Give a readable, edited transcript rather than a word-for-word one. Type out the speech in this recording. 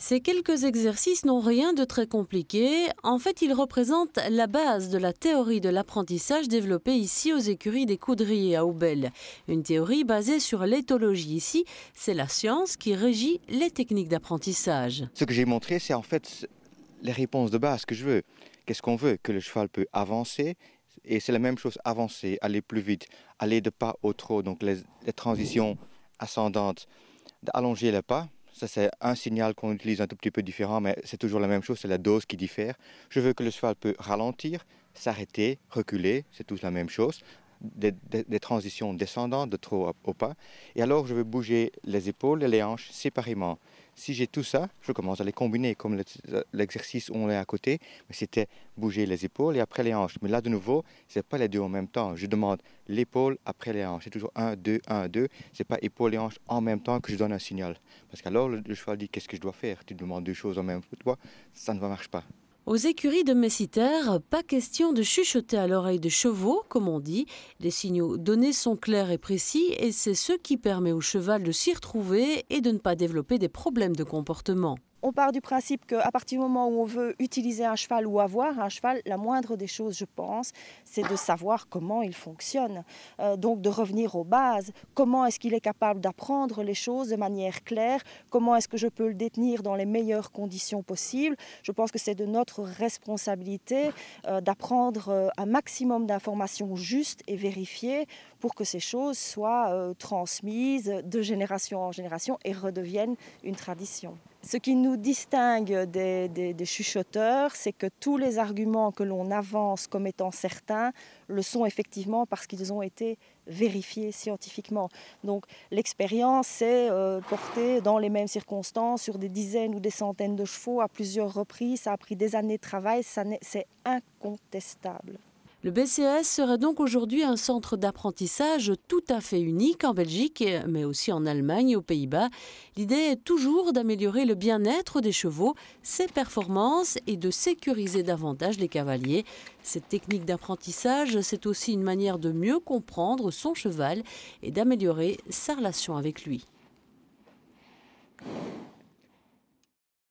Ces quelques exercices n'ont rien de très compliqué. En fait, ils représentent la base de la théorie de l'apprentissage développée ici aux écuries des Coudriers à Aubel. Une théorie basée sur l'éthologie. Ici, c'est la science qui régit les techniques d'apprentissage. Ce que j'ai montré, c'est en fait les réponses de base que je veux. Qu'est-ce qu'on veut? Que le cheval peut avancer. Et c'est la même chose, avancer, aller plus vite, aller de pas au trot, donc les transitions ascendantes, d'allonger les pas. Ça, c'est un signal qu'on utilise un tout petit peu différent, mais c'est toujours la même chose, c'est la dose qui diffère. Je veux que le cheval peut ralentir, s'arrêter, reculer, c'est tous la même chose. Des transitions descendantes de trot au pas. Et alors, je veux bouger les épaules et les hanches séparément. Si j'ai tout ça, je commence à les combiner, comme l'exercice où on est à côté. Mais c'était bouger les épaules et après les hanches. Mais là, de nouveau, ce n'est pas les deux en même temps. Je demande l'épaule après les hanches. C'est toujours 1, 2, 1, 2. Ce n'est pas épaule et hanches en même temps que je donne un signal. Parce qu'alors, le cheval dit qu'est-ce que je dois faire. Tu demandes deux choses en même temps, ça ne marche pas. Aux écuries de Messiter, pas question de chuchoter à l'oreille de chevaux, comme on dit. Les signaux donnés sont clairs et précis et c'est ce qui permet au cheval de s'y retrouver et de ne pas développer des problèmes de comportement. On part du principe qu'à partir du moment où on veut utiliser un cheval ou avoir un cheval, la moindre des choses, je pense, c'est de savoir comment il fonctionne. Donc de revenir aux bases. Comment est-ce qu'il est capable d'apprendre les choses de manière claire? Comment est-ce que je peux le détenir dans les meilleures conditions possibles? Je pense que c'est de notre responsabilité d'apprendre un maximum d'informations justes et vérifiées pour que ces choses soient transmises de génération en génération et redeviennent une tradition. Ce qui nous distingue des chuchoteurs, c'est que tous les arguments que l'on avance comme étant certains le sont effectivement parce qu'ils ont été vérifiés scientifiquement. Donc l'expérience, c'est portée dans les mêmes circonstances sur des dizaines ou des centaines de chevaux à plusieurs reprises. Ça a pris des années de travail, c'est incontestable. Le BCAS serait donc aujourd'hui un centre d'apprentissage tout à fait unique en Belgique, mais aussi en Allemagne et aux Pays-Bas. L'idée est toujours d'améliorer le bien-être des chevaux, ses performances et de sécuriser davantage les cavaliers. Cette technique d'apprentissage, c'est aussi une manière de mieux comprendre son cheval et d'améliorer sa relation avec lui.